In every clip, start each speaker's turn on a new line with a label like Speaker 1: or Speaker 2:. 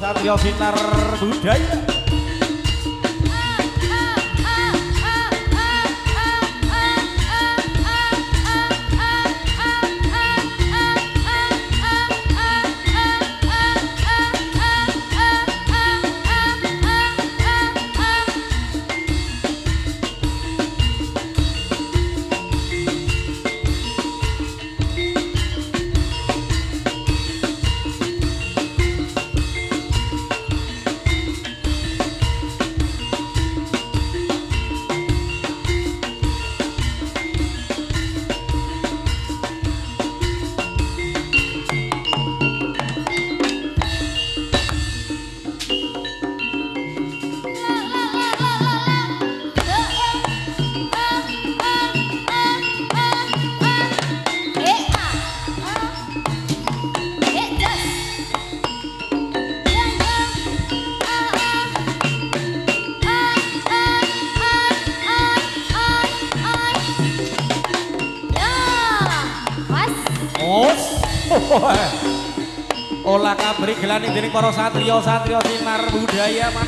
Speaker 1: Satrio Sinar Budaya. Olah kabri gelani dening para satrio Sinar Budaya man.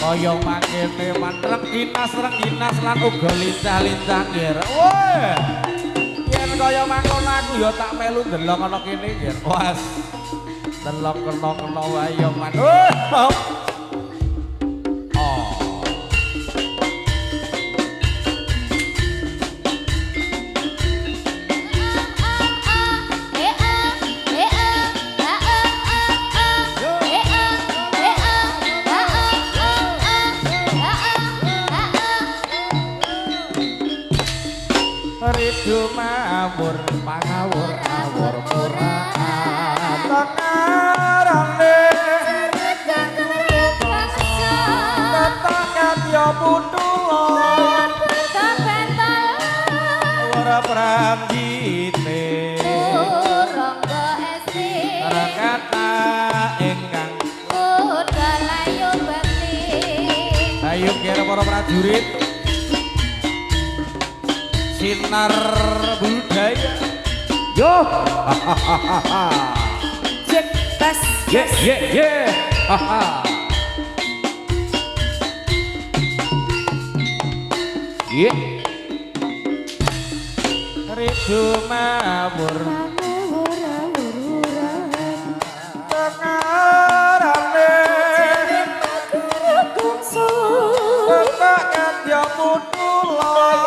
Speaker 1: Kaya mangkene man rengginas lan uga lincah-lincah nggih. Yen kaya mangkon aku ya tak melu ndelok ana kene nggih. Was. Delok kena wae ya man. Ridu mawur pangawur murah tengarane tetangan ya putula ora pranjite rangga esi rakata ingkang kuda layu bekti ayo kira para prajurit Sinar Budaya. Yo, cek tes, yeah, haha. Yeah. Ridu mawur, tengarane, tetangan ya putula.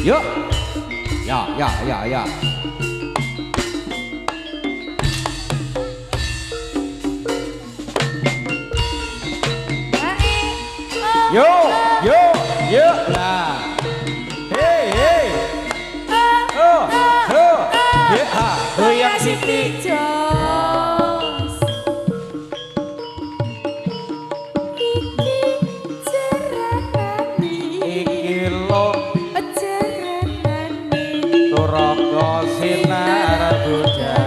Speaker 1: Yuk, ya. Yuk lah. Hey. Goyang Siti. Sinar Budaya.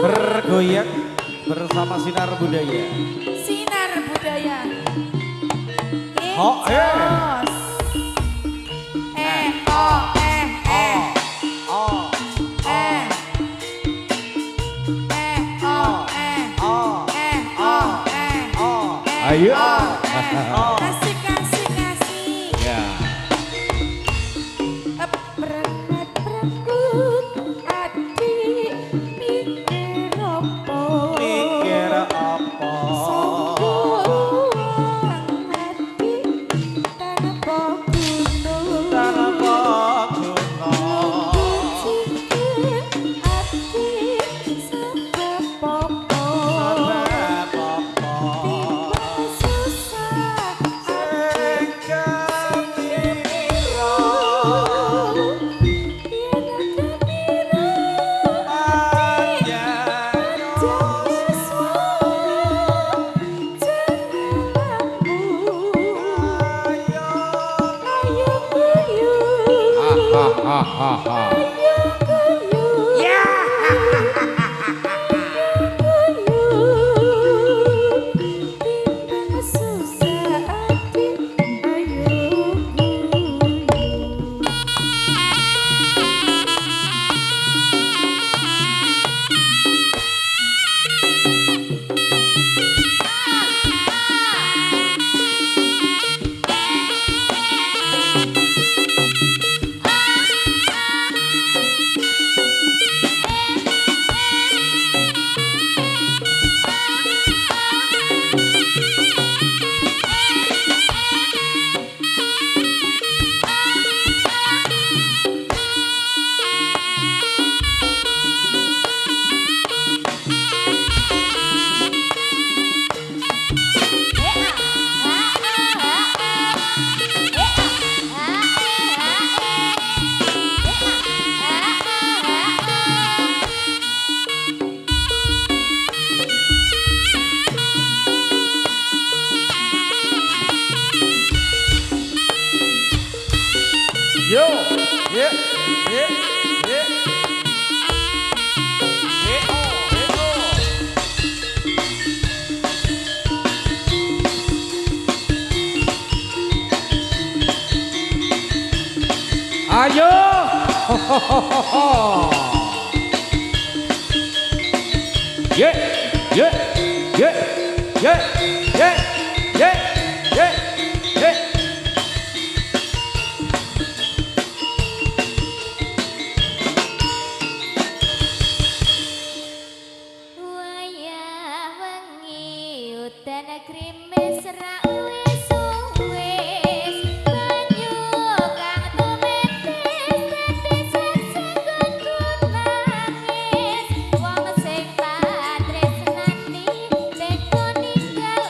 Speaker 1: Bergoyang bersama Sinar Budaya.
Speaker 2: Sinar Budaya.
Speaker 1: Oh, Ayo.
Speaker 2: Kasih, kasih, kasih.
Speaker 1: Ya.
Speaker 2: Berangkat berangkut adik mikir apa?
Speaker 1: Mikir apa?
Speaker 2: Sungguh hati tanpa gunung.
Speaker 1: Tanpa gunung.
Speaker 2: Cikin hati sebab apa?
Speaker 1: Sebab apa?
Speaker 2: Tiba susah
Speaker 1: Senggang
Speaker 2: piro. Yen ada piro
Speaker 1: panjang
Speaker 2: Jangan
Speaker 1: Yo, ye, ye, ye. Ayo. Ye, ye, ye, ye, ye, ye, ye, ye.
Speaker 3: Wayah wengi udan krimis ra wis banyu kang tumetes tetesan senggon nangis wong sing patresnani teko ninggal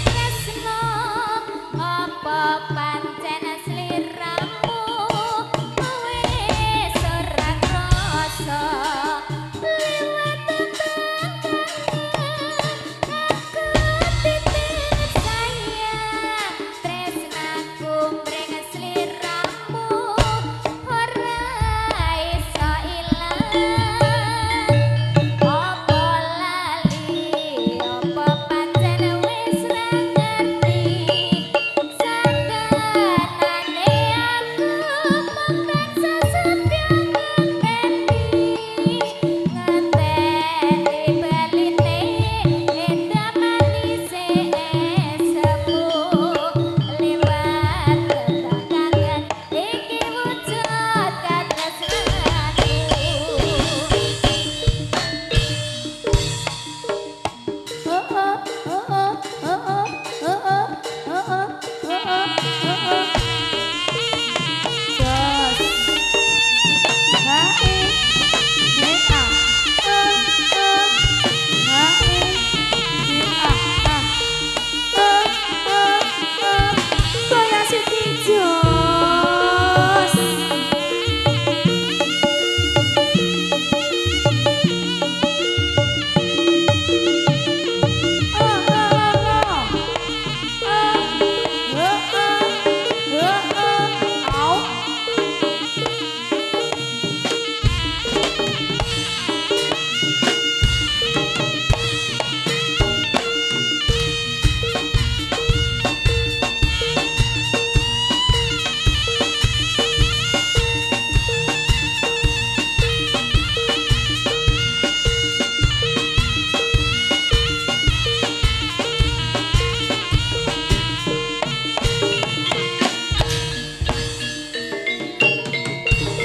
Speaker 3: Tresno apa pancen sliramu wis ora krasa liwat titip sayang tresnaku mring sliramu ora iso ilang apa lali apa pancen wis ra ngerti sakanane aku mung tansah setya ngenteni ngenteni baline endah manise sepuh liwat kangen iki wujud katresnanku.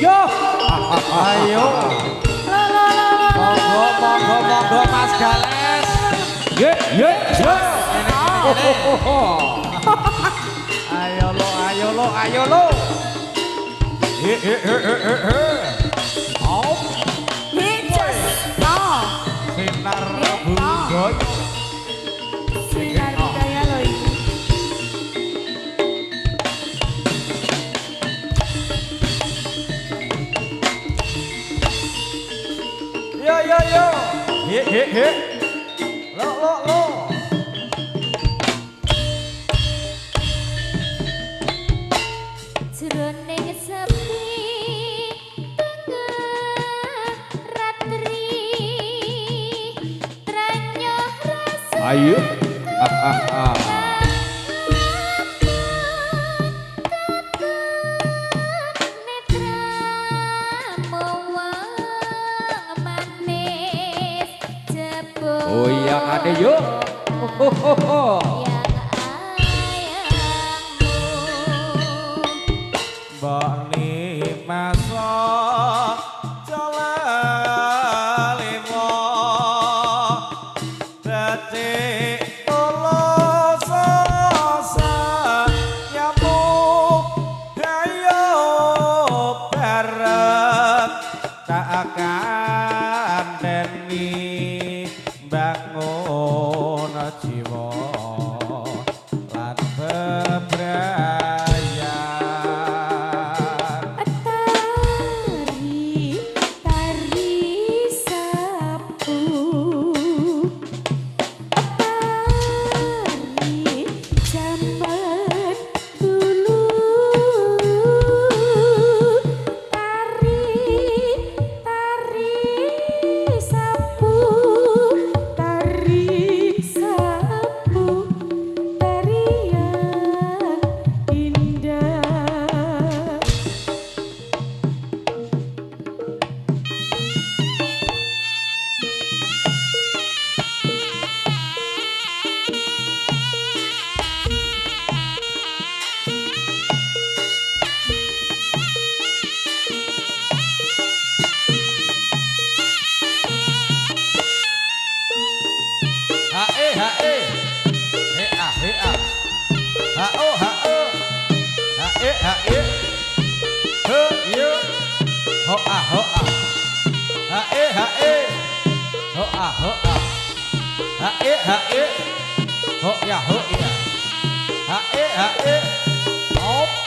Speaker 1: Yo, ayo. Monggo Mas Gales. Ye. Ayo lo. He. Op. Sinar budaya.
Speaker 2: Sinar budaya loh ini.
Speaker 1: Yo. He. Lo.
Speaker 3: Jroning sepi tengah ratri trenyoh rasa
Speaker 1: Ayo. Oh iya kade yuk. Bani masa jalalimo detik toloso nyamuk ayo bareng tak akan deni bangun jiwa lan bebrayan
Speaker 2: Tari sapu. Tari jaman dulu. Tari sapu. Tari sapu. Tarian indah.
Speaker 1: hae hea hae hao hae he yo ho a ho ah. Ha e. Ho ya. Ha e. Op.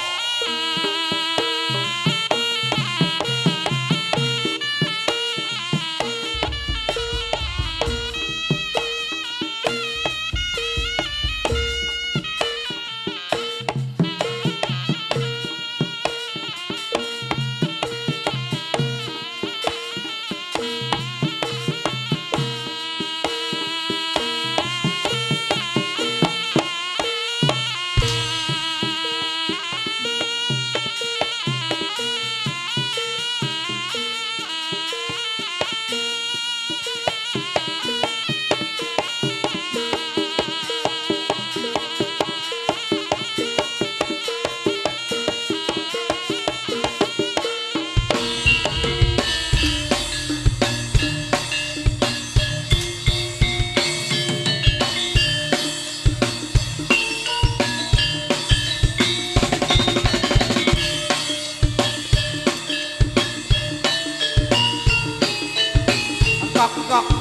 Speaker 1: Kok.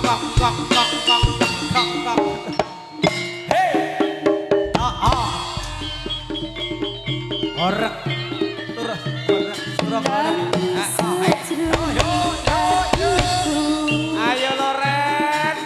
Speaker 1: Hey. Orek. Turun. Ayo Loren.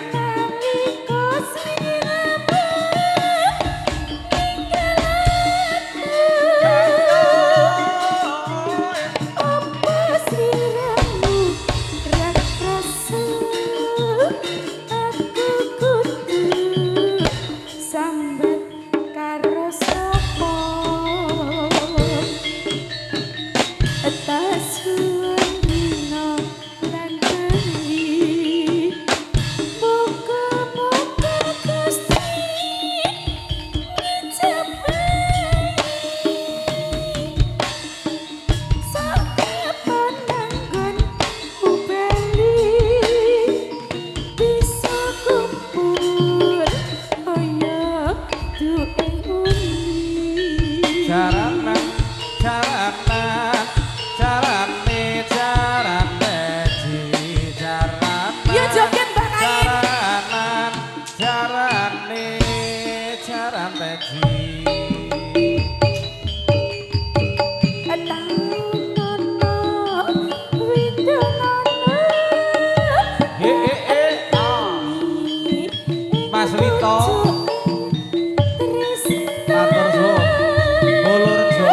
Speaker 1: Mas Wito matur suwun Mulurjo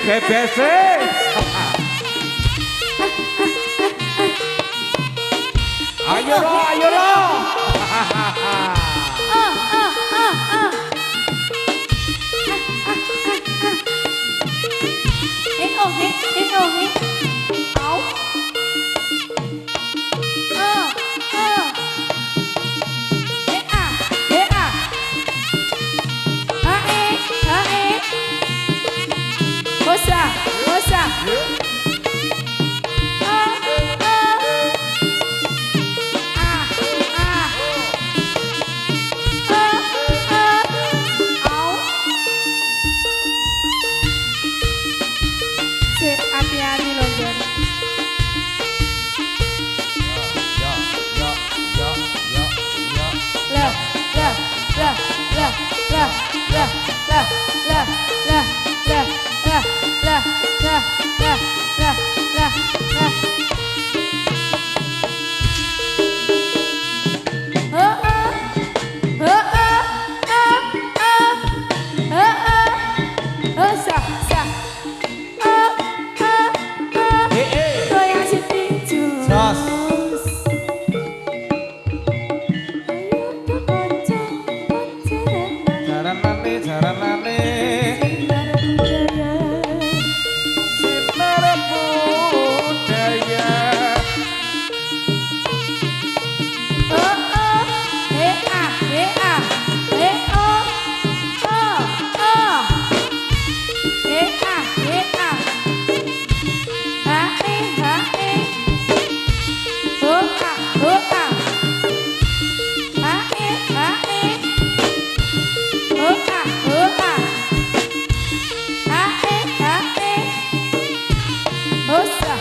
Speaker 1: GBC. Ayo lo.
Speaker 2: Hati-hati loh Jon. Lah, lah, lah, lah, lah, lah, lah, lah, lah, lah, lah, lah, lah, lah, lah, lah, lah. Sah, sah. Goyang Siti
Speaker 1: Jos.
Speaker 2: Jus. Ayo tuh konco
Speaker 1: Jaranane jaranane
Speaker 2: sinar budaya.
Speaker 1: sinar budaya.
Speaker 2: Oh oh, eh ah, eh ah, eh oh, oh oh, eh ah, ha eh, oh ah, ha eh, oh ah, ha eh, oh sah.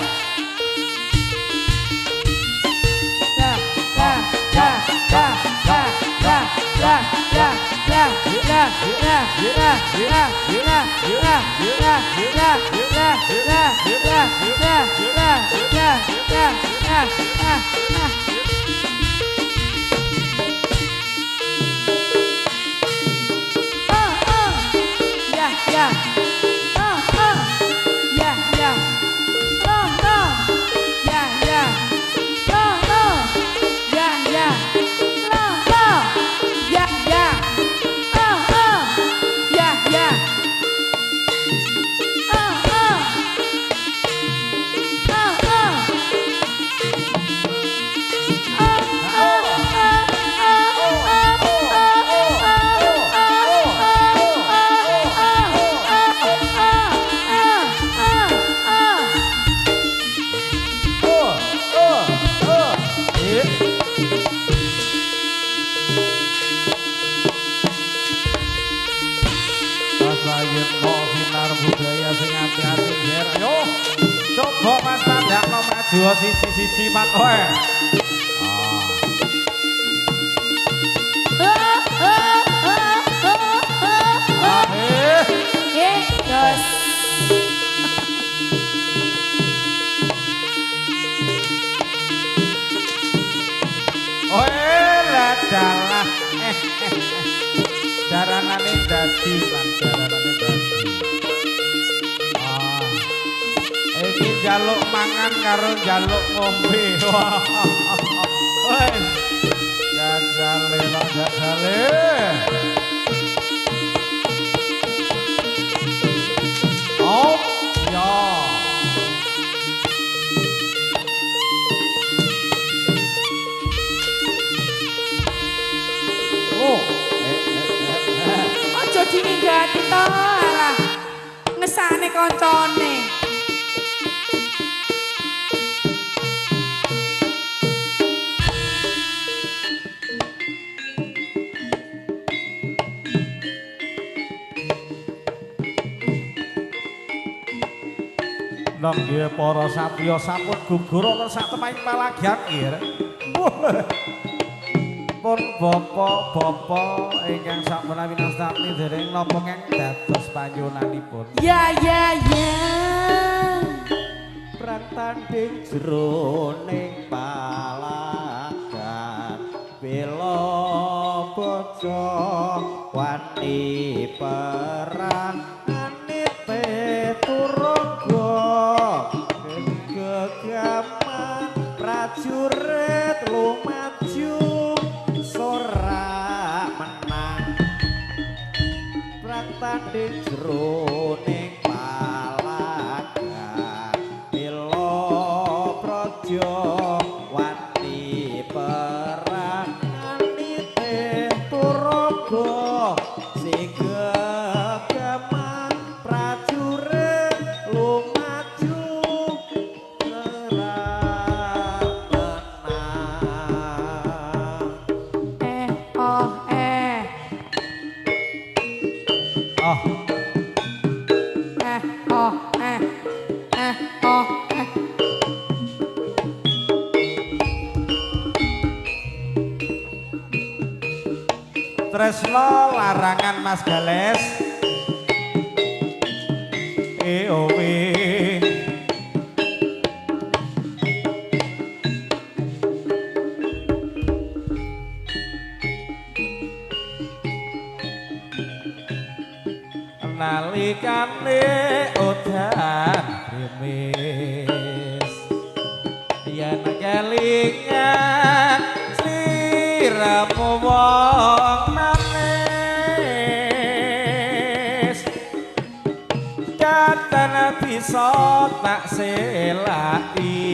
Speaker 1: Sinar budaya sing ati-ati ger. Ayo coba Mas tandakno maju siji-siji mat kowe.
Speaker 2: Terus
Speaker 1: Lah dalah. Jaranane dadi lan jaranane dadi. Iki njaluk mangan karo njaluk ngombe. Wes. Jajale lan jajale. Oh, ya. Oh,
Speaker 2: aja dininggati to, alah. Ngesane koncone.
Speaker 1: nang nggih para satriya sampun gugur wonten sak temahing palagyan nggih. Pun bapa-bapa ingkang sakmenawi nastani dereng napa kang dados panyunanipun.
Speaker 2: Ya ya ya.
Speaker 1: Prantanding jroning palagan bela bojo wani perang anite turaga gegaman prajurit lumaju sorak menang prantanding jroning palagan bela praja wani perang anite turaga sing gegaman prajurit lumaju tresno larangan Mas Gales owe nalikane udan krimis yen kelingan sliramu wong manis katana bisa tak selaki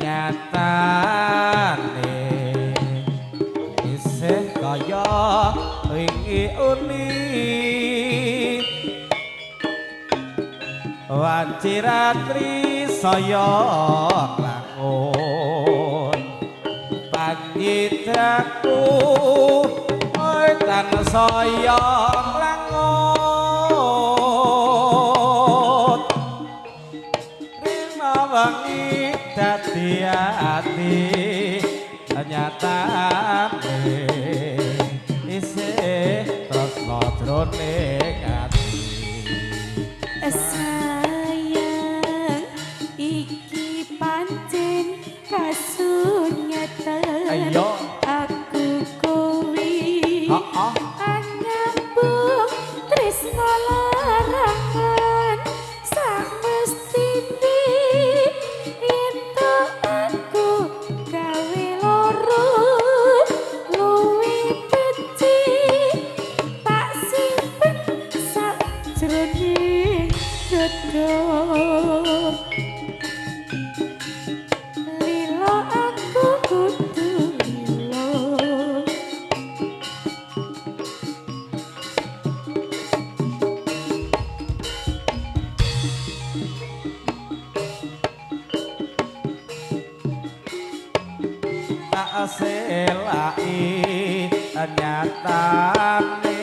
Speaker 1: nyatane isih kaya wingi uni wanciratri saya lakon panjitraku oi tan saya langon rina wangi dadi ati nyatane isih tresno jroning ati
Speaker 2: sayang iki pancen kasunyatan
Speaker 1: ayo
Speaker 2: aku kuwi
Speaker 1: heeh
Speaker 2: anyambung tresno larangan samestine yen to aku gawe loro luwih becik tak simpen sajroning dodo lilo aku kudu lilo
Speaker 1: tak selai nyatane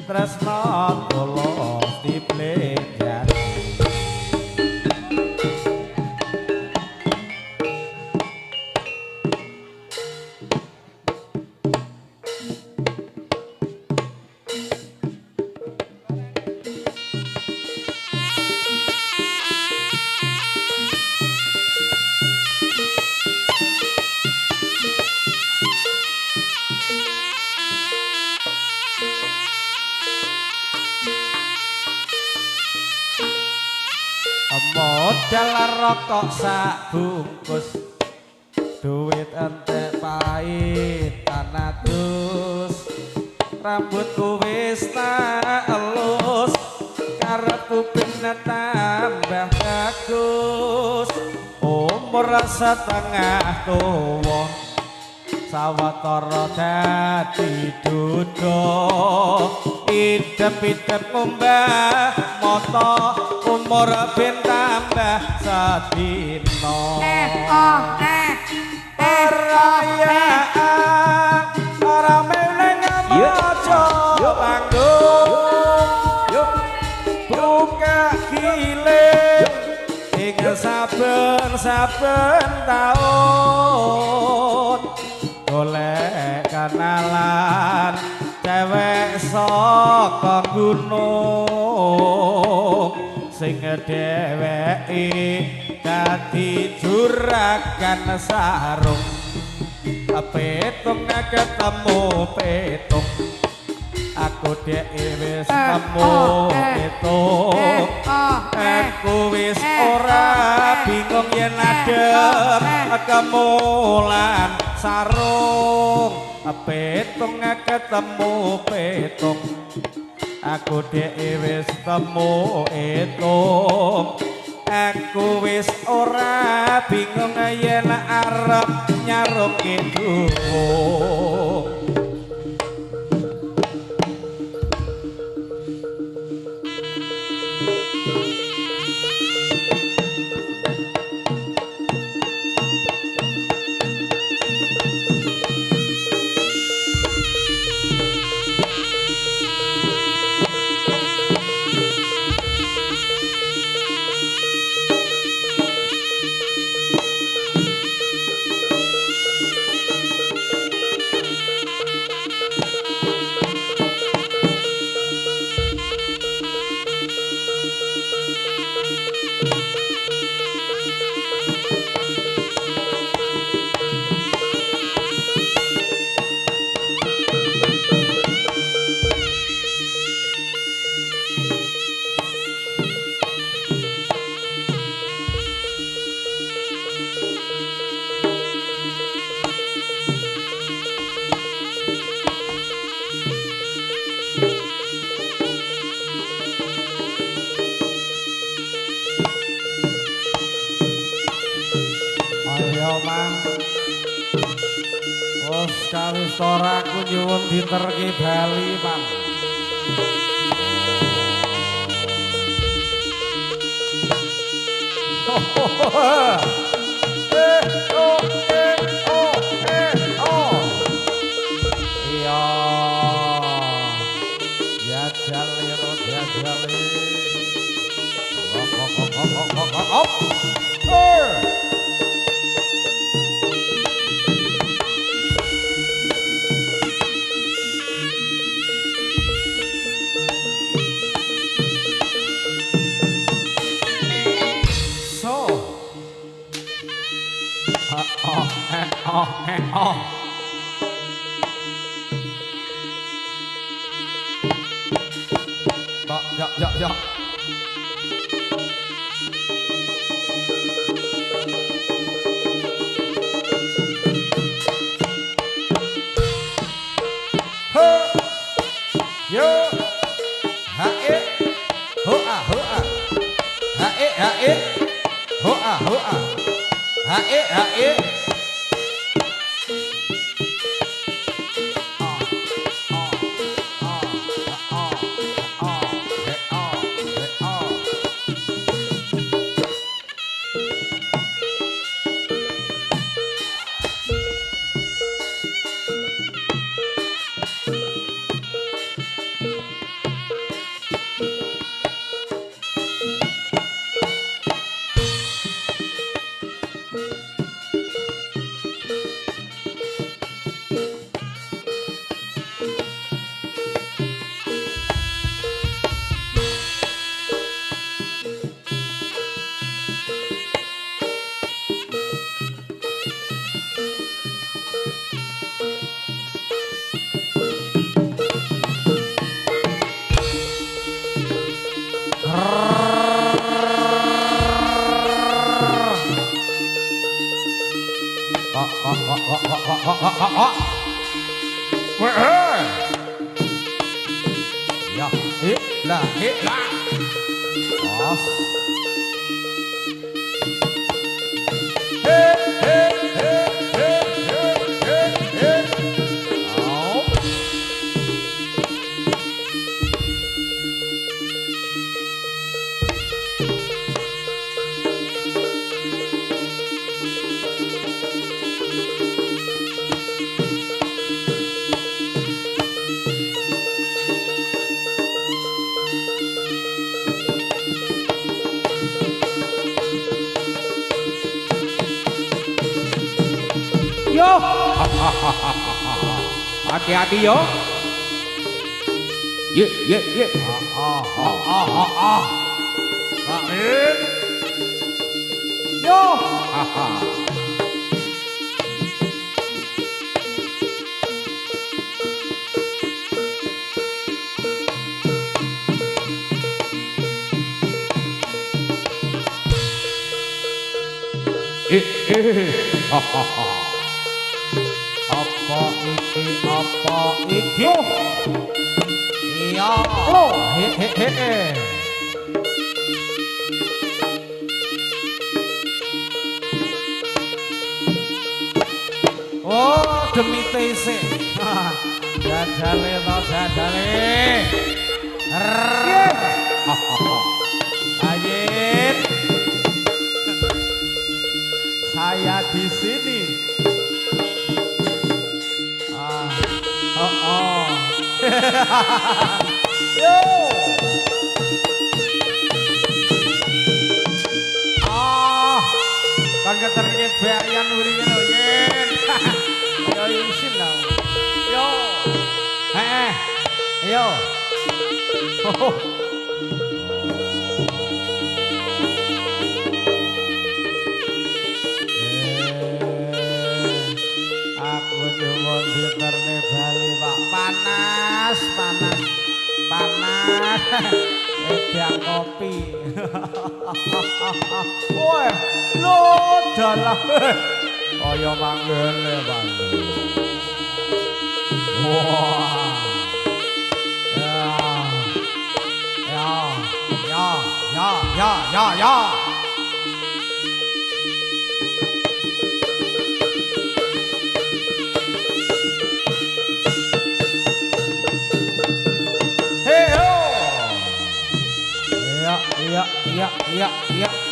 Speaker 1: tresno tulus diplejar modal rokok sak bungkus duit entek pahit tanatus rambutku wis tak elus karepku ben tambah bagus umur setengah tuwa sawetara dadi duda idep-idep mumbah mata umur ben tambah sedina perayaan ora meneng aja panggung buka giling ing saben taun golek kenalan cewek saka gunung sing dheweke dadi juragan sarung petung ketemu petung aku dhewe wis temu petung aku wis ora bingung yen adem kemulan sarung petung ketemu petung aku dhewe wis temu etung aku wis ora bingung yen arep nyarung kidung Mang. Wes kawis ora aku nyuwun diterki bali, Mang. Iya. Ya jale ro ya jale. Op. Ya. Yo. Hae. Hoa. Hae. Hoa. Hae. Ya, hitlah. Os. Au. Yo. Hati-hati yo. Ye. Baik. Yo. Apa iki? Iya. Oh, he. Oh, demi TC. Jajale to jajale. Ayit. Saya di sini. Yo. Kan keterke bayan urine lho, Yen. Yo isin lho. Yo. Yo. Aku nyuwun diterne bali, Pak. Panas. Edang kopi. Woi, lo dalah. Kaya manggele, Bang. Wah. Ya. iya iya iya iya iya